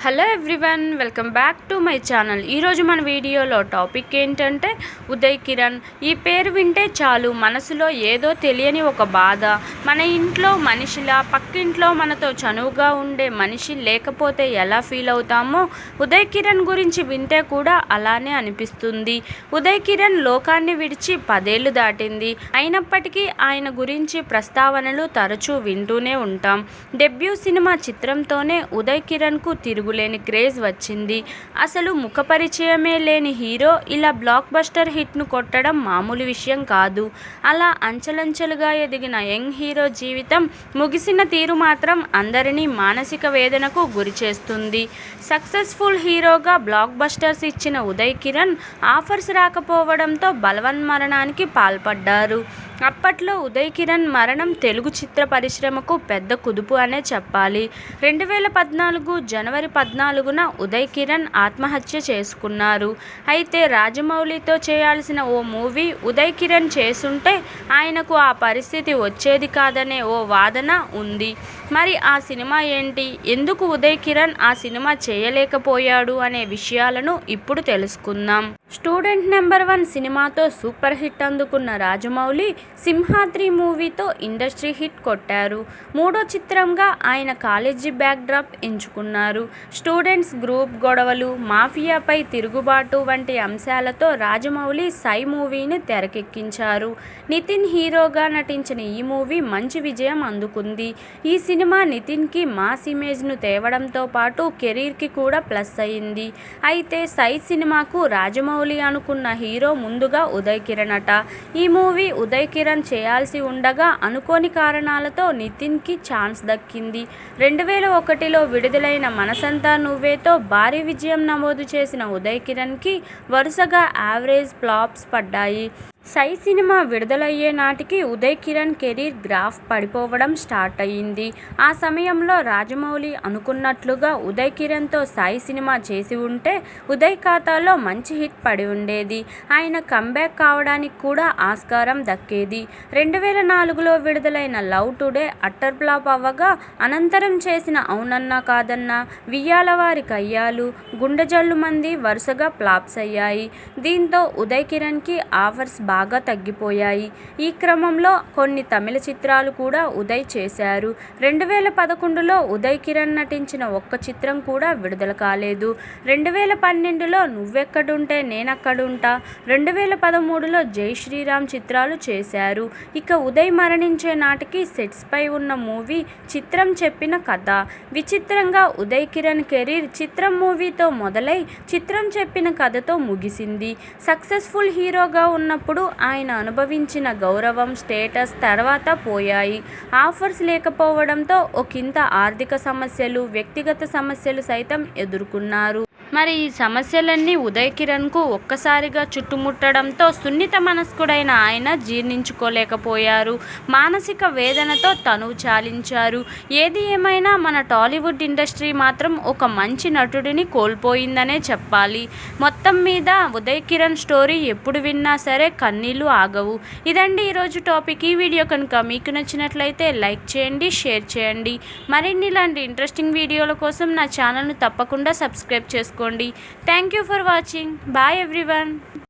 Hello everyone, welcome back to my channel. ఈరోజు మన వీడియోలో టాపిక్ ఏంటంటే ఉదయ్ కిరణ్. ఈ పేరు వింటే చాలు మనసులో ఏదో తెలియని ఒక బాధ. మన ఇంట్లో మనిషిలా పక్కింట్లో మనతో చనువుగా ఉండే మనిషి లేకపోతే ఎలా ఫీల్ అవుతామో ఉదయ్ కిరణ్ గురించి వింటే కూడా అలానే అనిపిస్తుంది. ఉదయ్ కిరణ్ లోకాన్ని విడిచి 10 ఏళ్లు దాటింది. అయినప్పటికీ ఆయన గురించి ప్రస్తావనలు తరచూ వింటూనే ఉంటాం. డెబ్యూ సినిమా చిత్రంతోనే ఉదయ్ కిరణ్కు తిరుగులేని క్రేజ్ వచ్చింది. అసలు ముఖపరిచయమే లేని హీరో ఇలా బ్లాక్ బస్టర్ హిట్ను కొట్టడం మామూలు విషయం కాదు. అలా అంచెలంచెలుగా ఎదిగిన యంగ్ హీరో జీవితం ముగిసిన తీరు మాత్రం అందరినీ మానసిక వేదనకు గురిచేస్తుంది. సక్సెస్ఫుల్ హీరోగా బ్లాక్ బస్టర్స్ ఇచ్చిన ఉదయ్ కిరణ్ ఆఫర్స్ రాకపోవడంతో బలవన్మరణానికి పాల్పడ్డారు. అప్పట్లో ఉదయ్ కిరణ్ మరణం తెలుగు చిత్ర పరిశ్రమకు పెద్ద కుదుపు అనే చెప్పాలి. 2014 జనవరి 14న ఉదయ్ కిరణ్ ఆత్మహత్య చేసుకున్నారు. అయితే రాజమౌళితో చేయాల్సిన ఓ మూవీ ఉదయ్ కిరణ్ చేసుంటే ఆయనకు ఆ పరిస్థితి వచ్చేది కాదనే ఓ వాదన ఉంది. మరి ఆ సినిమా ఏంటి, ఎందుకు ఉదయ్ కిరణ్ ఆ సినిమా చేయలేకపోయాడు అనే విషయాలను ఇప్పుడు తెలుసుకుందాం. స్టూడెంట్ నెంబర్ 1 సినిమాతో సూపర్ హిట్ అందుకున్న రాజమౌళి సింహాద్రి మూవీతో ఇండస్ట్రీ హిట్ కొట్టారు. మూడో చిత్రంగా ఆయన కాలేజీ బ్యాక్ డ్రాప్ ఎంచుకున్నారు. స్టూడెంట్స్ గ్రూప్ గొడవలు, మాఫియాపై తిరుగుబాటు వంటి అంశాలతో రాజమౌళి సై మూవీని తెరకెక్కించారు. నితిన్ హీరోగా నటించిన ఈ మూవీ మంచి విజయం అందుకుంది. ఈ సినిమా నితిన్కి మాస్ ఇమేజ్ను తేవడంతో పాటు కెరీర్కి కూడా ప్లస్ అయింది. అయితే సై సినిమాకు రాజమౌళి అనుకున్న హీరో ముందుగా ఉదయ్ కిరణ్ అట. ఈ మూవీ ఉదయ్ కిరణ్ చేయాల్సి ఉండగా అనుకోని కారణాలతో నితిన్కి ఛాన్స్ దక్కింది. 2001లో విడుదలైన మనసంతా నువ్వేతో భారీ విజయం నమోదు చేసిన ఉదయ్ కిరణ్కి వరుసగా యావరేజ్ ఫ్లాప్స్ పడ్డాయి. సై సినిమా విడుదలయ్యే నాటికి ఉదయ్ కిరణ్ కెరీర్ గ్రాఫ్ పడిపోవడం స్టార్ట్ అయ్యింది. ఆ సమయంలో రాజమౌళి అనుకున్నట్లుగా ఉదయ్ కిరణ్తో సాయి సినిమా చేసి ఉంటే ఉదయ్ ఖాతాలో మంచి హిట్ పడి ఉండేది. ఆయన కంబ్యాక్ కావడానికి కూడా ఆస్కారం దక్కేది. 2004లో విడుదలైన లవ్ టుడే అట్టర్ ఫ్లాప్ అవ్వగా అనంతరం చేసిన అవునన్నా కాదన్నా, వియ్యాలవారి కయ్యాలు, గుండె జల్లుమంది వరుసగా ఫ్లాప్స్ అయ్యాయి. దీంతో ఉదయ్ కిరణ్కి ఆఫర్స్ బాగా తగ్గిపోయాయి. ఈ క్రమంలో కొన్ని తమిళ చిత్రాలు కూడా ఉదయ్ చేశారు. 2011లో ఉదయ్ కిరణ్ నటించిన ఒక్క చిత్రం కూడా విడుదల కాలేదు. 2012లో నువ్వెక్కడుంటే నేనక్కడుంటా, 2013లో జై శ్రీరామ్ చిత్రాలు చేశారు. ఇక ఉదయ్ మరణించే నాటికి సెట్స్పై ఉన్న మూవీ చిత్రం చెప్పిన కథ. విచిత్రంగా ఉదయ్ కిరణ్ కెరీర్ చిత్రం మూవీతో మొదలై చిత్రం చెప్పిన కథతో ముగిసింది. సక్సెస్ఫుల్ హీరోగా ఉన్నప్పుడు ఆయన అనుభవించిన గౌరవం, స్టేటస్ తర్వాత పోయాయి. ఆఫర్స్ లేకపోవడంతో ఒకంత ఆర్థిక సమస్యలు, వ్యక్తిగత సమస్యలు సైతం ఎదుర్కొన్నారు. మరి ఈ సమస్యలన్నీ ఉదయ్ కిరణ్కు ఒక్కసారిగా చుట్టుముట్టడంతో సున్నిత మనస్కుడైన ఆయన జీర్ణించుకోలేకపోయారు. మానసిక వేదనతో తనువు చాలించారు. ఏది ఏమైనా మన టాలీవుడ్ ఇండస్ట్రీ మాత్రం ఒక మంచి నటుడిని కోల్పోయిందనే చెప్పాలి. మొత్తం మీద ఉదయ్ కిరణ్ స్టోరీ ఎప్పుడు విన్నా సరే కన్నీళ్లు ఆగవు. ఇదండి ఈరోజు టాపిక్. ఈ వీడియో కనుక మీకు నచ్చినట్లయితే లైక్ చేయండి, షేర్ చేయండి. మరిన్ని ఇలాంటి ఇంట్రెస్టింగ్ వీడియోల కోసం నా ఛానల్ను తప్పకుండా సబ్స్క్రైబ్ చేసుకోండి. Thank you for watching. Bye everyone.